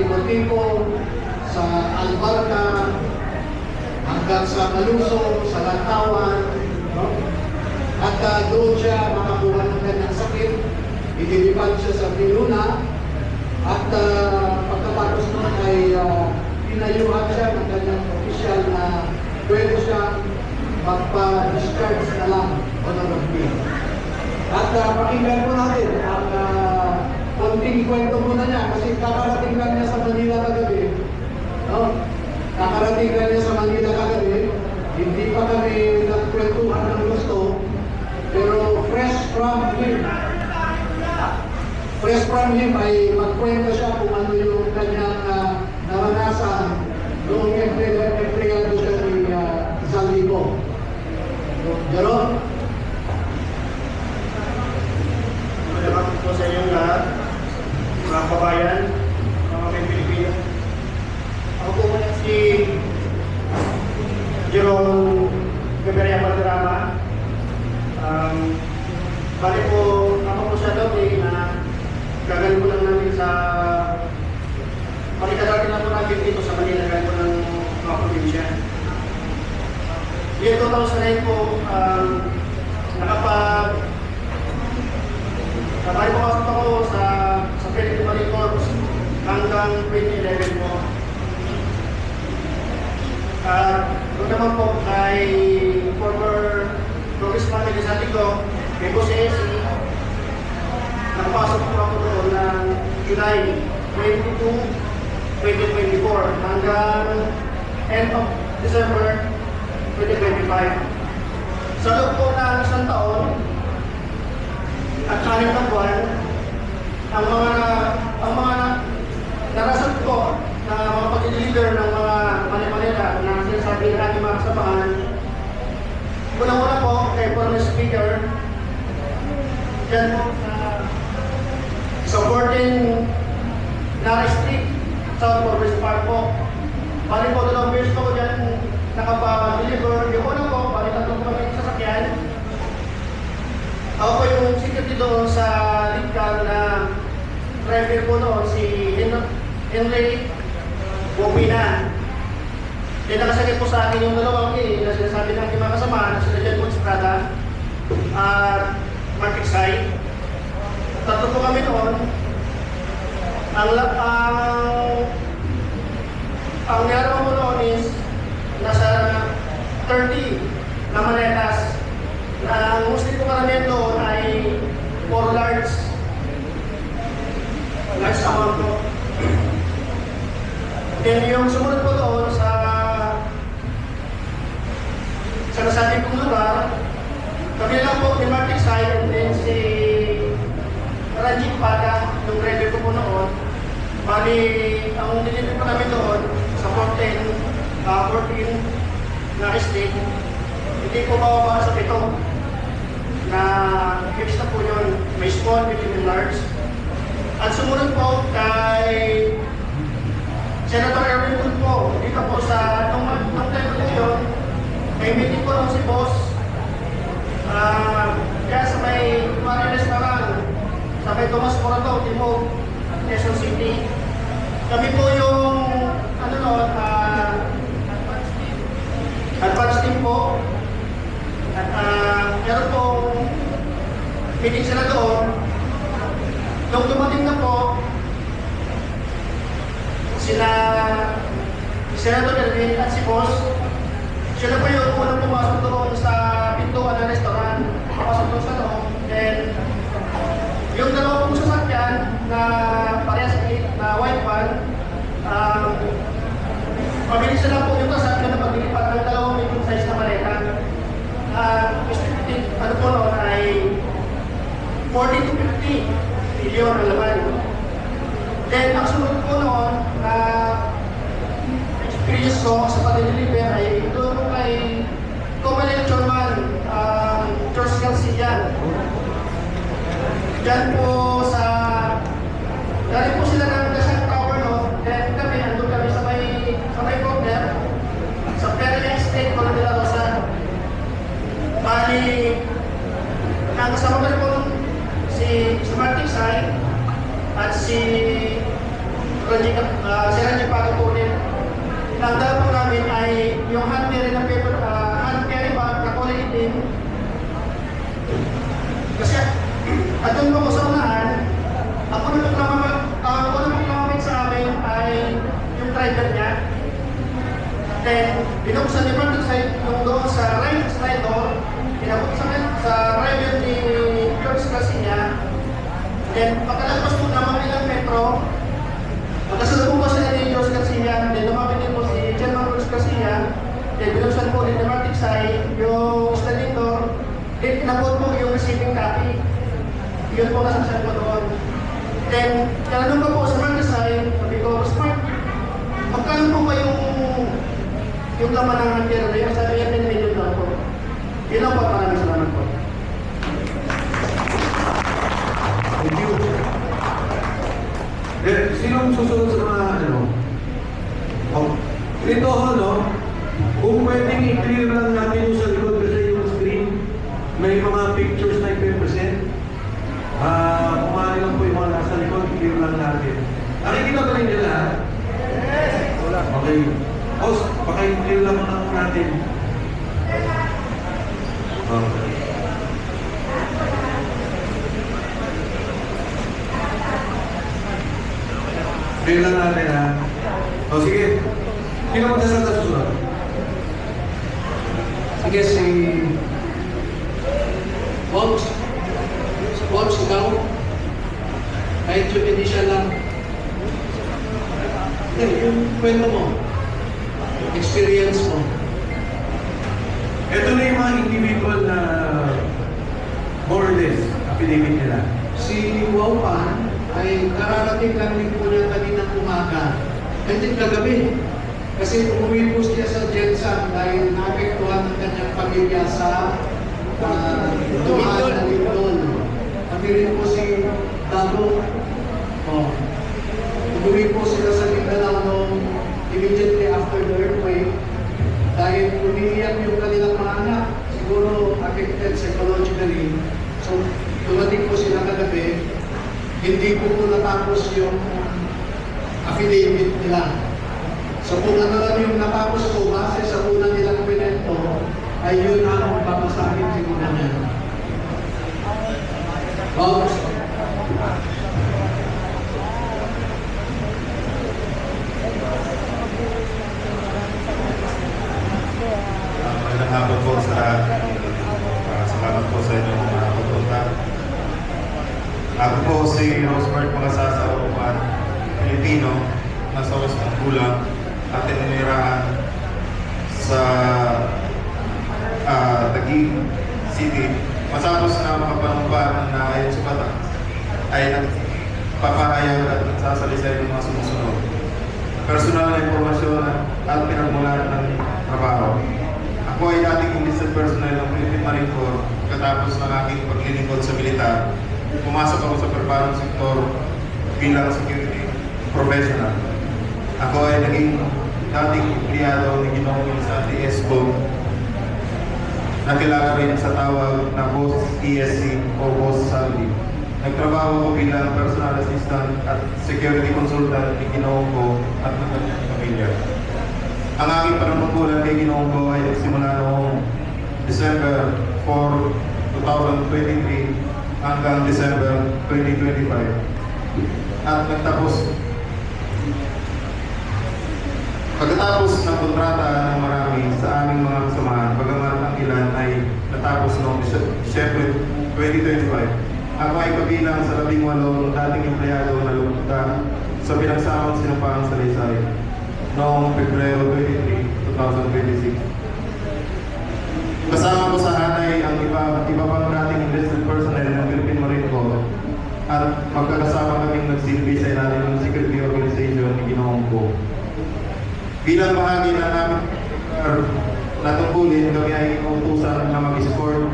Timoteo, sa Albarca, hanggang sa Maluso, sa Lantawan, no? At doon siya makakuha ng kanyang sakit, idilipad siya sa Pinuna, at pagkatapos nun ay pinayuhan siya ng kanyang official na pwede siya magpa-discharge na lang honorably. At pakinggan po natin ang konting kwento muna niya kasi kakarating lang niya sa Manila kagabi. No? Kakarating lang niya sa Manila kagabi. Hindi pa kami nagkwentuhan ng gusto, pero fresh from him ay magkwento siya kung ano yung kanyang naranasan noong empleyado siya ni Zaldico. Jaron? Magandang po sa inyong lahat, mga kabayan, mga Pilipino. Ako po muna si Jerome Gaberia Valderrama. Bali po, ako po siya doon na gagaling po lang namin sa palikadati na po namin dito sa Manila, gagaling po ng mga probinsya. Year 2009 po, nakapasok ako sa Philippine Marine Corps hanggang 2011 po. Doon naman po kay former Congressman de Zaldico, may Boss AC, nakapasok po ako doon ng July 22, 2024 hanggang end of December 2025. Sa loob po ng isang taon at 6 na buwan, ang mga narasat ko na mga pag-deliver ng mga mali-malila na sinasabi ng ating mga kasamahan. Unang-una po kay former speaker, dyan po sa 14 Nara Street, South Forbes Park po. Bali po, 2 beses po ko dyan nakapa-deliver. Yung una po, bali 3 po kami sasakyan. Ako po yung security doon sa lead car na driver po noon, si Henry Bobina. Then nakasakit po sa akin yung dalawang na sinasabi ng aking mga kasama na sila dyan po Estrada at Mark Exay. 3 po kami noon. Ang niyaraw mo noon is nasa 30 na maletas. Na ang mostly po karamihan doon ay 4 large amount po. Then yung sumunod po doon sa nasabi kong lugar, kami lang po ni Mark Exay and then si Ranjit Pada, yung driver ko po noon. Bali, ang delivery po namin doon sa 14 na estate, hindi po bababa sa 7 na fixed na po yun. May small, medium, and large. At sumunod po kay Senator Erwin Wood po, dito po sa nung time po yun, may meeting po lang si Boss. Kaya sa may Mari Restaurant, sa may Tomas Morato, Timog, Quezon City. Kami po yung advance team po. At meron pong meeting sila doon. Nung dumating na po, sila Senator Erwin at si Boss, sila po yung unang pumasok doon sa pintuan ng restaurant. Papasok doon sa loob. Then, yung dalawa pong sasakyan na parehas na white van, mabilis na lang po yung sasakyan na paglilipat ng dalawang medium size na maleta. Ano po noon ay 40 to 50 million ang laman. Then, ang sunod po noon na experience ko sa pag-deliver ay doon po kay Comelec Chairman George Garcia. Diyan po sa galing po sila ng Dasang Tower, no? Then kami, andun kami sa may corner sa Pereira Estate, Cola de la Rosa. Bali, ang kasama ko rin po si Mark Exay at si si Raji Pagkapunin. Ang dala po namin ay yung hand carry na paper, hand carry bag na kulay itim. Kasi at doon po ko sa unahan, ang unang paglamamit sa amin ay yung driver niya. Then, binuksan ni Brandon yung doon sa right side door, pinabuksan sa driver ni George Garcia. Then, pagkalagpas po naman ilang metro, magkasalubong po sila ni George Garcia, then lumapit din po si General George Garcia, then binuksan po ni Martic Sai yung sliding door, then pinabot po yung receiving copy. Yun po nasasabi ko doon. Then, tinanong ko po sa Martic Sai, sabi ko, Smart, magkano po ba yung laman ng hantira na yun? Sabi yan, 10 million lang po. Yun lang po, maraming salamat po. Thank you. Sinong susunod sa mga ito kung pwedeng i-clear lang natin yung sa likod kasi yung screen, may mga pictures na i-present. Kumari lang po yung mga nasa likod, i-clear lang natin. Nakikita ba rin nila? Yes! Wala. Okay. Host, baka i-clear lang natin. Okay. Clear lang natin ha. O sige. Sino magsasalta susunod? Sige, si Box, ikaw. Kahit yung initial lang. Yung kwento mo. Experience mo. Ito na yung mga individual na more or less affidavit nila. Si Waupan ay kararating lang din po niya kaninang umaga. And then kagabi. Kasi umuwi po siya sa Jensan dahil naapektuhan ng kanyang pamilya sa tumaan na Lindol. Kami rin po si Dado. Umuwi po sila sa Mindanao noong immediately after the earthquake dahil umiiyak yung kanilang mga anak. Siguro affected psychologically. So, dumating po sila kagabi. Hindi po natapos yung affidavit nila. So kung ano lang yung natapos ko, base sa unang nilang pinento, ay yun ang papasahin siguro niya. Box. Magandang hapon po sa lahat. Salamat po sa inyong mga pagpunta. Ako po si Rosebert Magasasa Upan, Pilipino, nasa Western Kulang at tinirahan sa Taguig City. Matapos na makapanumpa na ayon sa bata, ay nagpapahayag at nagsasalisay ng mga sumusunod. Personal na impormasyon at pinagmulan ng trabaho. Ako ay dating enlisted personnel ng Philippine Marine Corps. Katapos ng aking paglilingkod sa militar, pumasok ako sa perbanong sektor bilang security professional. Ako ay naging dating empleyado ni Ginoong Elisante Esco, nakilala rin sa tawag na Boss ESC o Boss Salvi. Nagtrabaho ko bilang personal assistant at security consultant ni Ginoong ko at ng kanyang pamilya. Ang aking panunungkulan kay Ginoong ko ay nagsimula noong December 4, 2023 hanggang December 2025. At nagtapos pagkatapos ng kontrata ng marami sa aming mga kasamahan, bagamat ang ilan ay natapos noong Disyembre 2025, ako ay kabilang sa 18 dating empleyado na lumutang sa pinagsamang sinumpahang salaysay noong Pebrero 23, 2026. Kasama ko sa hanay ang iba pang dating enlisted personnel ng Philippine Marine Corps at magkakasama kaming nagsilbi sa ilalim ng security organization ni Ginoong ko. Bilang bahagi na namin natungkulin, kami ay utusan na mag-escort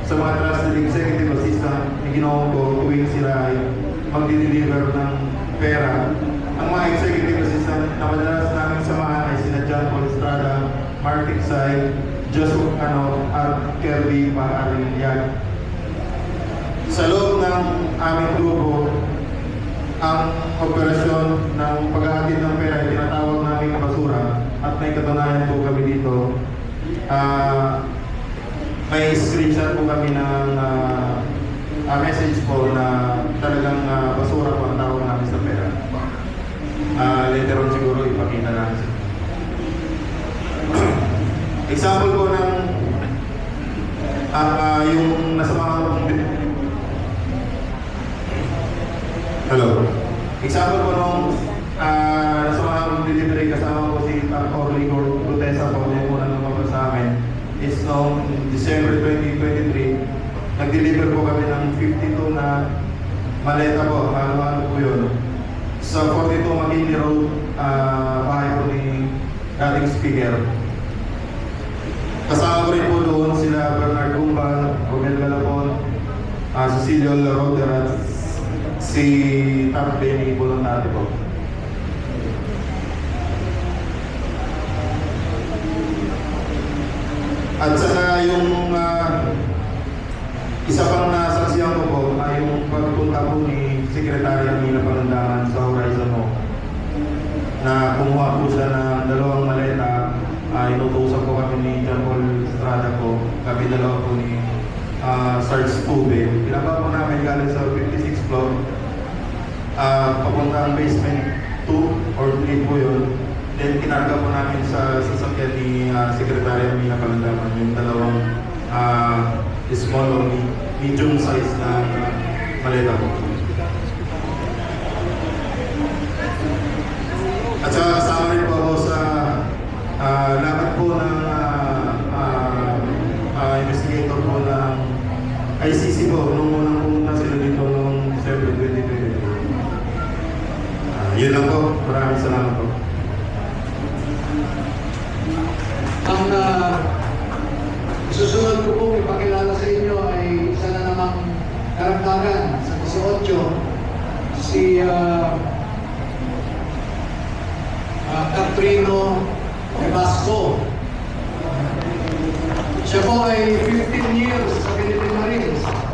sa mga trusted executive assistant ni Ginoong ko tuwing sila ay magdi-deliver ng pera. Ang mga executive assistant na madalas namin samahan ay sina John Paul Estrada, Martic Sai, Joshua at Kirby Paarinlyag. Sa loob ng aming grupo ang operasyon ng paghahatid ng pera ay tinatawag namin basura at may katunayan po kami dito. May screenshot po kami ng message po na talagang basura po ang tawag namin sa pera. Later on siguro ipakita namin sa example po ng yung nasa mga hello. Example po nung nasa mga delivery kasama po si Orly Gutesa po yung unang lumabas sa amin is noong December 2023 nag-deliver po kami ng 52 na maleta po, ano po yun sa 42 McKinley Road, bahay po ni dating speaker. Kasama ko rin po doon sila Bernard Gumbal, Romel Galapon, Cecilio Laroder at si Tap Benny Voluntario po. At saka yung isa pang nasaksiyan ko po ay yung pagpunta po ni Secretary Amina Pangandaman sa Horizon mo na kumuha po siya ng 2 maleta. Inutusan po kami ni John Paul Estrada po, kami dalawa po ni Sarge Tube. Pinaba po namin galing sa 56th floor papunta ang basement 2 or 3 po yun. Then kinarga po namin sa sasakyan ni Secretary Amina Pangandaman yung 2 small or medium size na maleta po. At saka kasama rin po ako sa lakad po ng investigator po ng ICC po nung unang pumunta sila dito noong December 2020. Yun lang po. Maraming salamat po. Ang susunod ko pong ipakilala sa inyo ay isa na namang karagdagan sa 18, si Catrino Ebasco. Siya po ay 15 years sa Philippine